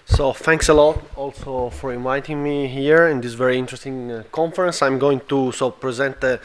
So thanks a lot also for inviting me here in this very interesting conference. I'm going to present a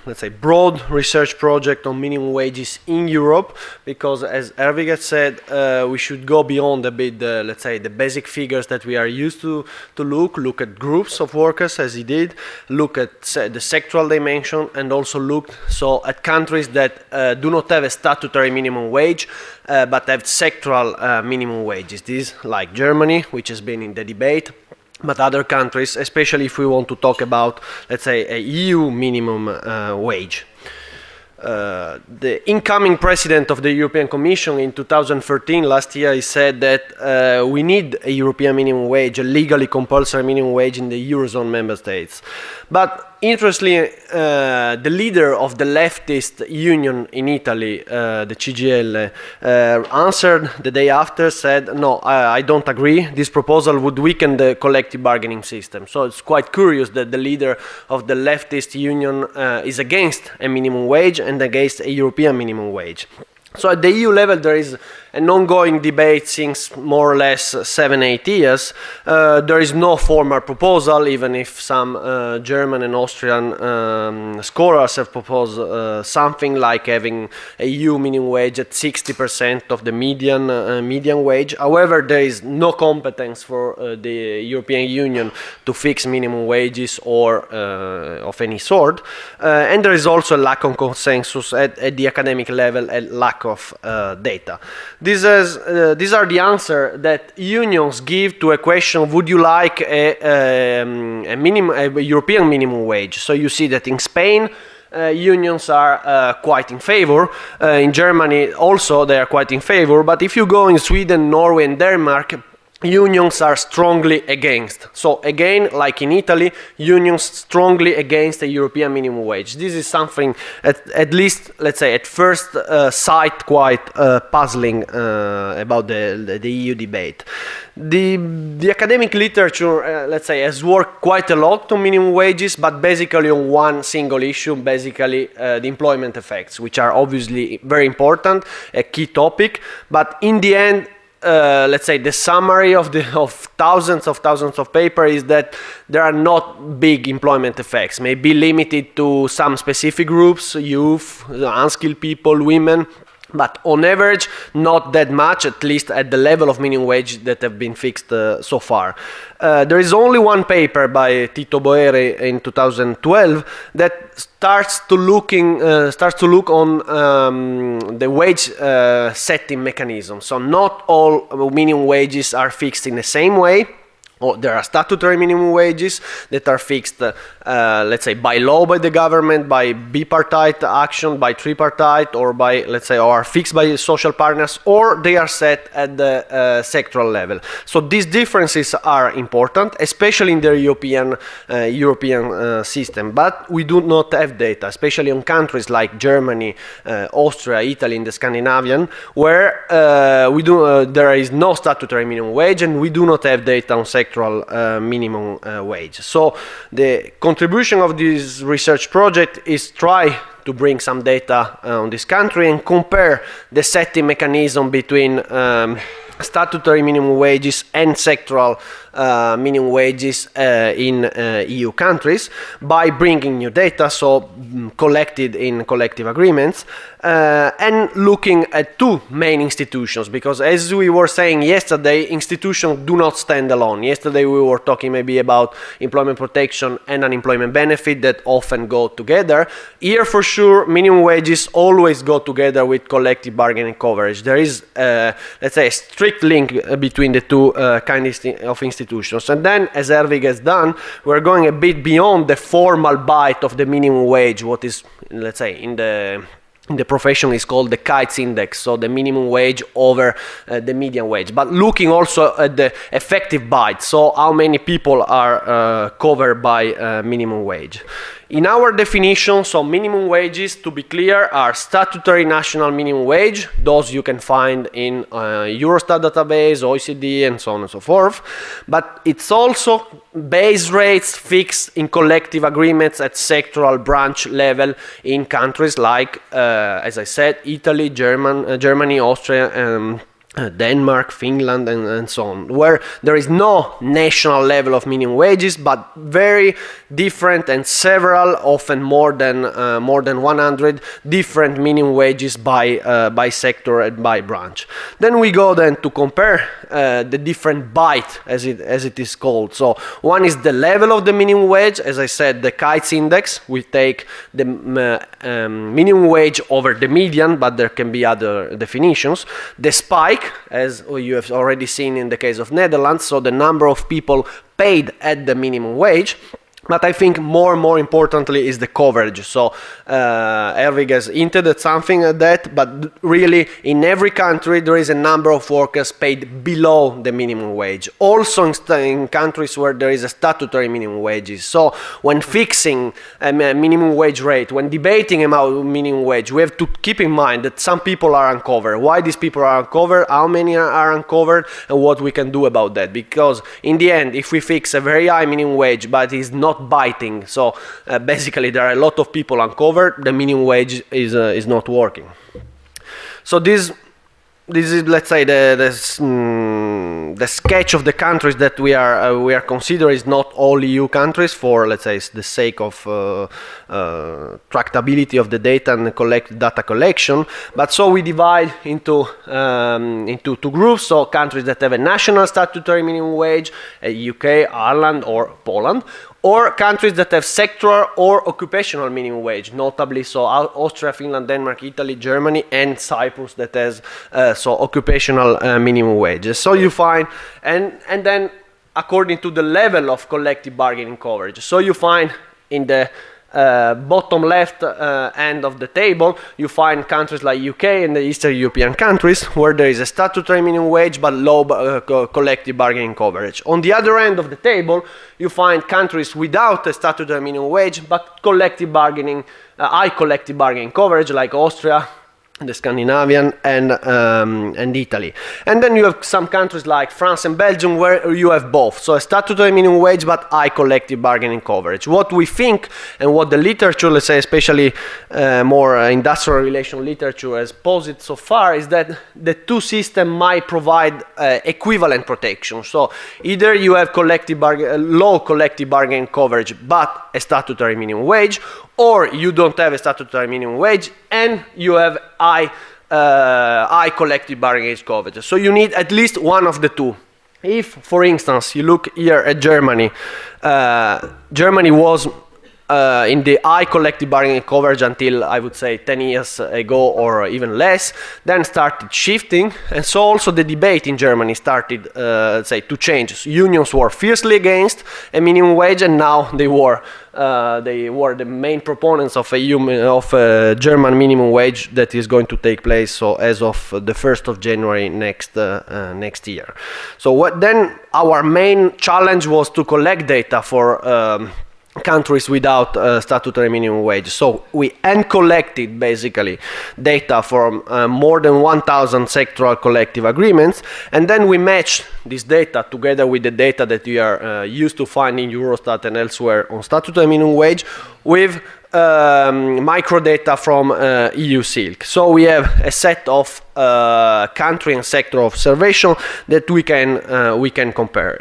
let's say broad research project on minimum wages in Europe, because as Herwig said, we should go beyond a bit let's say the basic figures that we are used to look at groups of workers as he did, look at the sectoral dimension, and also look at countries that do not have a statutory minimum wage but have sectoral minimum wages. These like Germany, which has been in the debate, but other countries, especially if we want to talk about, let's say, a EU minimum wage. The incoming president of the European Commission in 2013, last year, he said that we need a European minimum wage, a legally compulsory minimum wage in the Eurozone member states. But interestingly, the leader of the leftist union in Italy, the CGIL, answered the day after, said, no, I don't agree. This proposal would weaken the collective bargaining system. So it's quite curious that the leader of the leftist union is against a minimum wage and against a European minimum wage. So at the EU level, there is an ongoing debate since more or less 7-8 years. There is no formal proposal, even if some German and Austrian scholars have proposed something like having a EU minimum wage at 60% of the median wage. However, there is no competence for the European Union to fix minimum wages or of any sort. And there is also a lack of consensus at the academic level, a lack of data. These are the answers that unions give to a question: would you like a European minimum wage? So you see that in Spain, unions are quite in favor. In Germany also they are quite in favor. But if you go in Sweden, Norway and Denmark, unions are strongly against. So again, like in Italy, unions strongly against a European minimum wage. This is something, at least, let's say, at first sight, quite puzzling about the EU debate. The academic literature, let's say, has worked quite a lot on minimum wages, but basically on one single issue, basically the employment effects, which are obviously very important, a key topic. But in the end, let's say the summary of thousands of paper is that there are not big employment effects, maybe limited to some specific groups, youth, unskilled people, women, but on average not that much, at least at the level of minimum wage that have been fixed so far. There is only one paper by Tito Boeri in 2012 that starts to look on the wage setting mechanism. So not all minimum wages are fixed in the same way. There are statutory minimum wages that are fixed, let's say, by law by the government, by bipartite action, by tripartite, or by, let's say, or are fixed by social partners, or they are set at the sectoral level. So these differences are important, especially in the European system. But we do not have data, especially on countries like Germany, Austria, Italy, in the Scandinavian, where there is no statutory minimum wage, and we do not have data on sectoral minimum wage. So the contribution of this research project is try to bring some data on this country and compare the setting mechanism between statutory minimum wages and sectoral minimum wages in EU countries by bringing new data, so collected in collective agreements, and looking at two main institutions, because as we were saying yesterday, institutions do not stand alone. Yesterday we were talking maybe about employment protection and unemployment benefit that often go together. Here for sure minimum wages always go together with collective bargaining coverage. There is let's say a strict link between the two kinds of institutions. And then, as Herwig has done, we're going a bit beyond the formal bite of the minimum wage, what is, let's say, in the profession is called the Kaitz Index, so the minimum wage over the median wage, but looking also at the effective bite, so how many people are covered by minimum wage. In our definition, so minimum wages, to be clear, are statutory national minimum wage. Those you can find in Eurostat database, OECD, and so on and so forth. But it's also base rates fixed in collective agreements at sectoral branch level in countries like, as I said, Italy, Germany, Austria, Denmark, Finland, and so on, where there is no national level of minimum wages, but very different and several, often more than 100 different minimum wages by sector and by branch. Then we go then to compare the different bite, as it is called. So one is the level of the minimum wage. As I said, the Kaitz Index. We take the minimum wage over the median, but there can be other definitions. The spike, as you have already seen in the case of Netherlands, so the number of people paid at the minimum wage. But I think more importantly is the coverage. So Ervig has hinted at something at that, but really in every country there is a number of workers paid below the minimum wage. Also in countries where there is a statutory minimum wages. So when fixing a minimum wage rate, when debating about minimum wage, we have to keep in mind that some people are uncovered. Why these people are uncovered, how many are uncovered, and what we can do about that. Because in the end, if we fix a very high minimum wage but it's not biting, so basically there are a lot of people uncovered, the minimum wage is not working. So this is, let's say, the sketch of the countries that we are considering. Is not all EU countries, for, let's say, the sake of tractability of the data and data collection. But so we divide into two groups. So countries that have a national statutory minimum wage, UK, Ireland, or Poland, or countries that have sectoral or occupational minimum wage, notably so Austria, Finland, Denmark, Italy, Germany, and Cyprus that has so occupational minimum wages. So you find, and then according to the level of collective bargaining coverage. So you find in the bottom left end of the table, you find countries like UK and the Eastern European countries where there is a statutory minimum wage but low collective bargaining coverage. On the other end of the table, you find countries without a statutory minimum wage but collective bargaining, high collective bargaining coverage, like Austria, the Scandinavian, and Italy. And then you have some countries like France and Belgium where you have both, so a statutory minimum wage but high collective bargaining coverage. What we think, and what the literature, let's say especially more industrial relation literature has posited so far, is that the two systems might provide equivalent protection. So either you have low collective bargaining coverage but a statutory minimum wage, or you don't have a statutory minimum wage and you have high collective bargaining coverage. So you need at least one of the two. If, for instance, you look here at Germany, Germany was in the high collective bargaining coverage until, I would say, 10 years ago or even less, then started shifting, and so also the debate in Germany started to change. So unions were fiercely against a minimum wage, and now they were the main proponents of a German minimum wage that is going to take place, so as of the 1st of January next year. So then our main challenge was to collect data for countries without statutory minimum wage. So we collected basically data from more than 1,000 sectoral collective agreements, and then we matched this data together with the data that we are used to find in Eurostat and elsewhere on statutory minimum wage with microdata from EU Silk. So we have a set of country and sector observation that we can compare.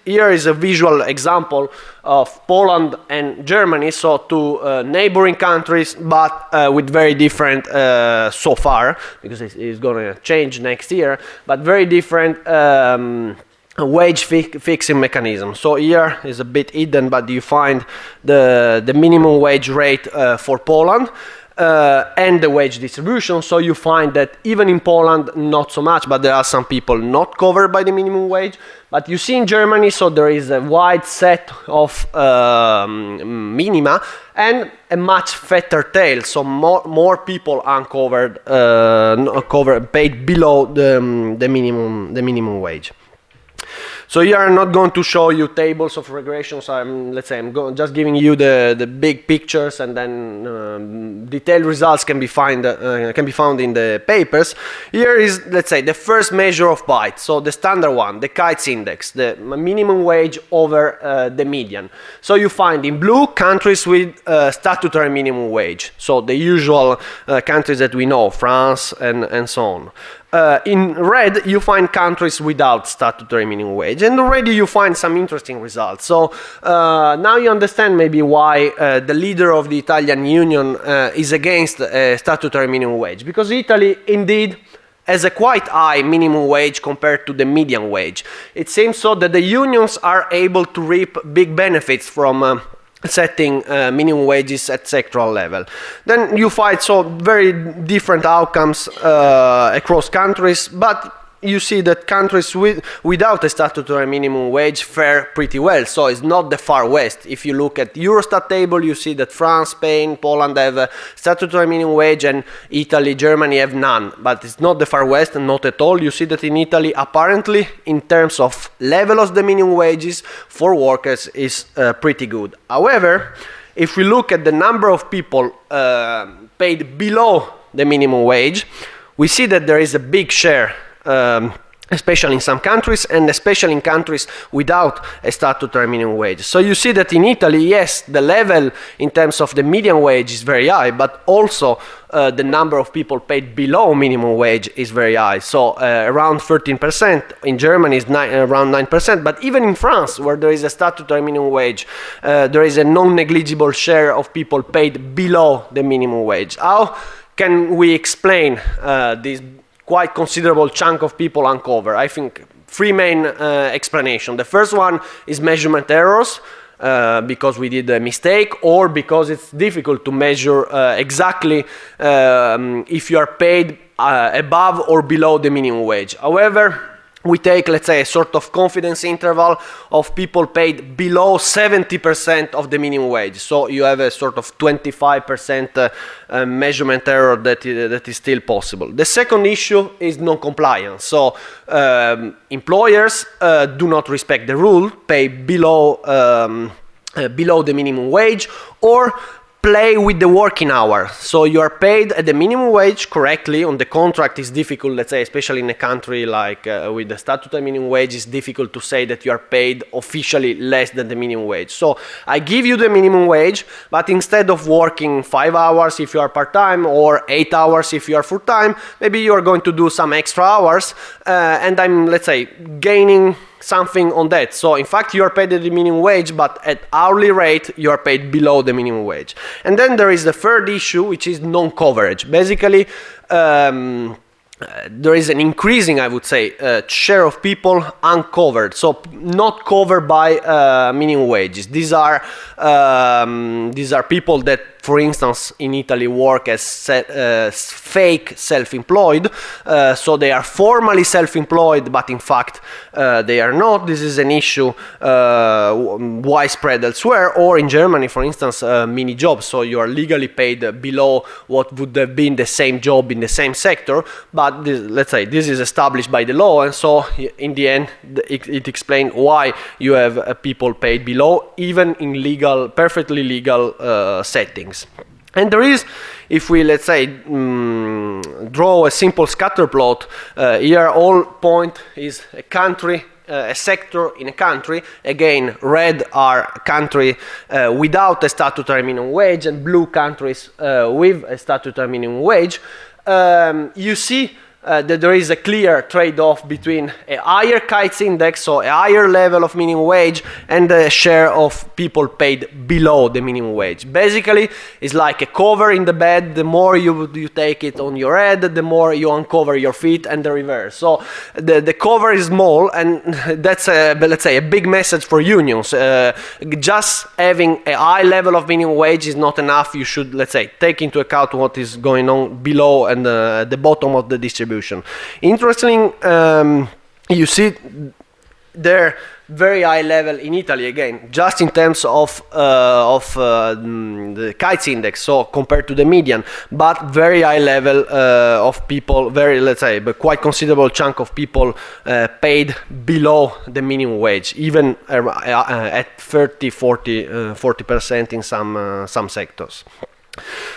Here is a visual example of Poland and Germany, so two neighboring countries, but with very different, so far, because it's going to change next year, but very different wage fixing mechanism. So here is a bit hidden, but you find the minimum wage rate for Poland and the wage distribution. So you find that even in Poland, not so much, but there are some people not covered by the minimum wage. But you see in Germany, so there is a wide set of minima and a much fatter tail. So more people uncovered, paid below the minimum wage. So here I'm not going to show you tables of regressions. I'm just giving you the big pictures, and then detailed results can be found in the papers. Here is, let's say, the first measure of bites. So the standard one, the Kaitz Index, the minimum wage over the median. So you find in blue countries with statutory minimum wage. So the usual countries that we know, France and so on. In red, you find countries without statutory minimum wage, and already you find some interesting results. So now you understand maybe why the leader of the Italian union is against statutory minimum wage, because Italy indeed has a quite high minimum wage compared to the median wage. It seems so that the unions are able to reap big benefits from setting minimum wages at sectoral level. Then you find so very different outcomes across countries, but you see that countries without a statutory minimum wage fare pretty well. So it's not the far west. If you look at Eurostat table, you see that France, Spain, Poland have a statutory minimum wage, and Italy, Germany have none. But it's not the far west, and not at all. You see that in Italy, apparently, in terms of level of the minimum wages for workers is pretty good. However, if we look at the number of people paid below the minimum wage, we see that there is a big share, especially in some countries, and especially in countries without a statutory minimum wage. So you see that in Italy, yes, the level in terms of the median wage is very high, but also the number of people paid below minimum wage is very high. So around 13%. In Germany is around 9%. But even in France, where there is a statutory minimum wage, there is a non-negligible share of people paid below the minimum wage. How can we explain this quite considerable chunk of people uncover? I think three main explanations. The first one is measurement errors, because we did a mistake, or because it's difficult to measure exactly if you are paid above or below the minimum wage. However, we take, let's say, a sort of confidence interval of people paid below 70% of the minimum wage. So you have a sort of 25% measurement error that is still possible. The second issue is non-compliance. So employers do not respect the rule, pay below the minimum wage, or play with the working hour. So you are paid at the minimum wage correctly. On the contract is difficult, let's say, especially in a country like with the statutory minimum wage, it's difficult to say that you are paid officially less than the minimum wage. So I give you the minimum wage, but instead of working 5 hours if you are part-time, or 8 hours if you are full-time, maybe you are going to do some extra hours, and I'm, let's say, gaining something on that. So in fact, you are paid at the minimum wage, but at hourly rate, you are paid below the minimum wage. And then there is the third issue, which is non-coverage. Basically, there is an increasing, I would say, share of people uncovered, so not covered by minimum wages. These are people that, for instance, in Italy work as fake self-employed, so they are formally self-employed, but in fact they are not. This is an issue widespread elsewhere, or in Germany, for instance, mini jobs. So you are legally paid below what would have been the same job in the same sector, but let's say this is established by the law, and so in the end it explains why you have people paid below, even in legal, perfectly legal settings. And there is, if we, let's say, draw a simple scatter plot, here all point is a country, a sector in a country. Again, red are country without a statutory minimum wage, and blue countries with a statutory minimum wage. You see that there is a clear trade-off between a higher Kaitz Index, so a higher level of minimum wage, and the share of people paid below the minimum wage. Basically, it's like a cover in the bed. The more you take it on your head, the more you uncover your feet, and the reverse. So the cover is small, and that's, let's say, a big message for unions. Just having a high level of minimum wage is not enough. You should, let's say, take into account what is going on below and the bottom of the distribution. Interesting, you see there very high level in Italy, again, just in terms of the Kaitz Index, so compared to the median, but very high level of people, very, let's say, but quite considerable chunk of people paid below the minimum wage, even at 40% in some sectors.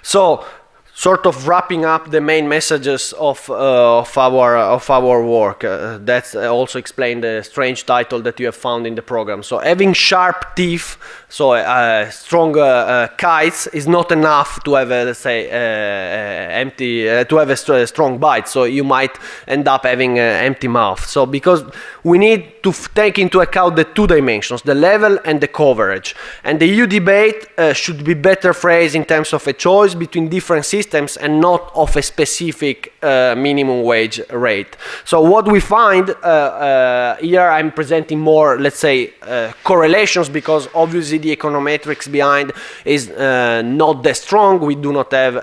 So, sort of wrapping up the main messages of our work. That's also explained the strange title that you have found in the program. So having sharp teeth, so strong kites, is not enough to have let's say to have a strong bite. So you might end up having an empty mouth. So because we need to take into account the two dimensions, the level and the coverage. And the EU debate should be better phrased in terms of a choice between different systems and not of a specific minimum wage rate. So what we find here, I'm presenting more, let's say, correlations, because obviously the econometrics behind is not that strong. We do not have,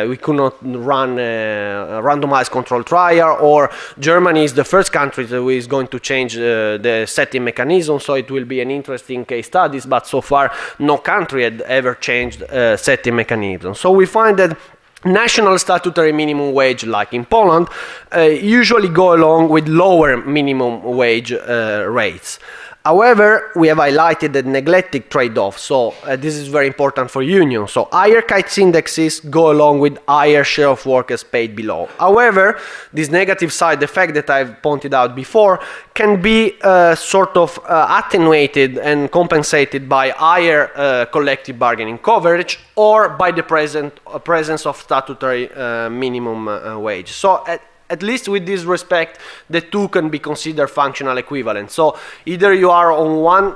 we could not run a randomized control trial, or Germany is the first country that is going to change the setting mechanism, so it will be an interesting case studies, but so far no country had ever changed setting mechanism. So we find that national statutory minimum wage, like in Poland, usually go along with lower minimum wage rates. However, we have highlighted the neglected trade-off, so this is very important for unions. So higher Kaitz indexes go along with higher share of workers paid below. However, this negative side effect that I've pointed out before can be sort of attenuated and compensated by higher collective bargaining coverage, or by the presence of statutory minimum wage. So at least with this respect, the two can be considered functional equivalent. So either you are on one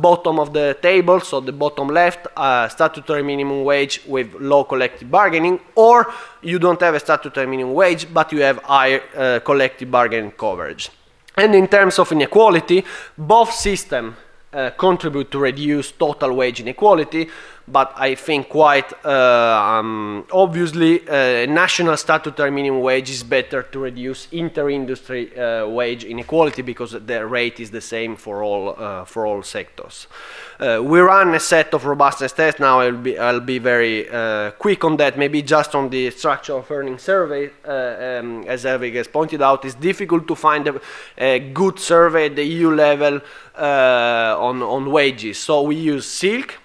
bottom of the table, so the bottom left, statutory minimum wage with low collective bargaining, or you don't have a statutory minimum wage, but you have higher collective bargaining coverage. And in terms of inequality, both systems contribute to reduce total wage inequality, but I think quite obviously national statutory minimum wage is better to reduce inter-industry wage inequality, because the rate is the same for all sectors. We run a set of robustness tests. Now I'll be very quick on that. Maybe just on the structure of earning survey, as Herwig has pointed out, it's difficult to find a good survey at the EU level on wages. So we use SILK,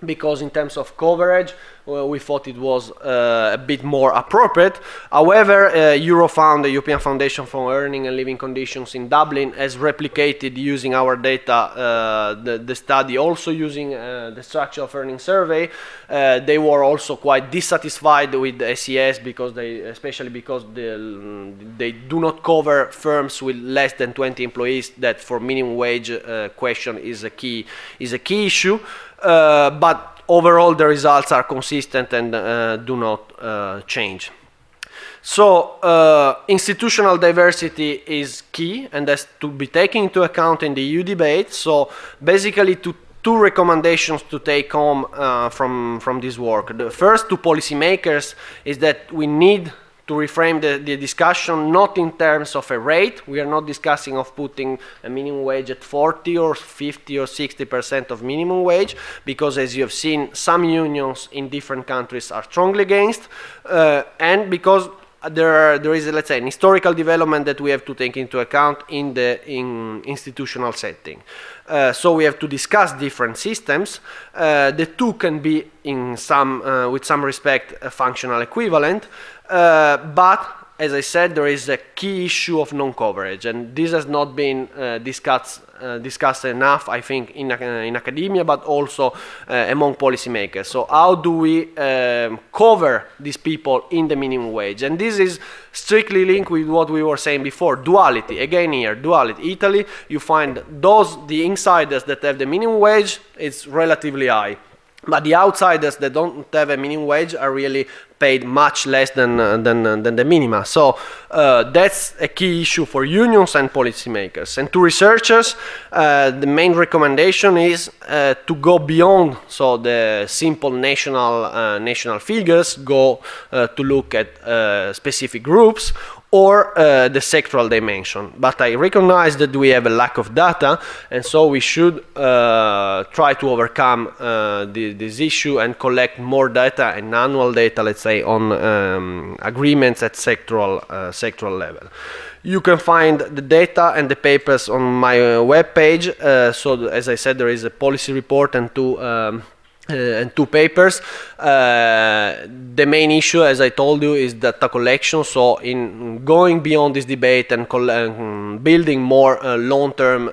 because in terms of coverage, we thought it was a bit more appropriate. However, Eurofound, the European Foundation for Earning and Living Conditions in Dublin, has replicated using our data the study, also using the structure of earning survey. They were also quite dissatisfied with the SES, because especially because they do not cover firms with less than 20 employees. That for minimum wage question is a key issue. But overall the results are consistent and do not change. So institutional diversity is key, and that's to be taken into account in the EU debate. So basically two recommendations to take home from this work. The first to policymakers is that we need to reframe the discussion not in terms of a rate. We are not discussing of putting a minimum wage at 40 or 50 or 60% of minimum wage, because as you have seen, some unions in different countries are strongly against, and because there is, let's say, an historical development that we have to take into account in institutional setting. So we have to discuss different systems. The two can be in with some respect, a functional equivalent, but as I said, there is a key issue of non-coverage, and this has not been discussed enough, I think, in academia, but also among policymakers. So how do we cover these people in the minimum wage? And this is strictly linked with what we were saying before, duality. Again here, duality. Italy, you find the insiders that have the minimum wage, it's relatively high. But the outsiders that don't have a minimum wage are really paid much less than the minima. So that's a key issue for unions and policymakers. And to researchers, the main recommendation is to go beyond the simple national figures, go to look at specific groups or the sectoral dimension. But I recognize that we have a lack of data, and so we should try to overcome this issue and collect more data and annual data, let's say, on agreements at sectoral level. You can find the data and the papers on my webpage. So as I said, there is a policy report and two papers. The main issue, as I told you, is data collection. So in going beyond this debate and building more long-term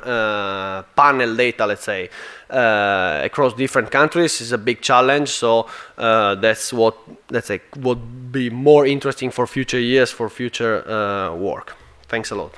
panel data, let's say, across different countries is a big challenge. So that's what, let's say, would be more interesting for future years, for future work. Thanks a lot.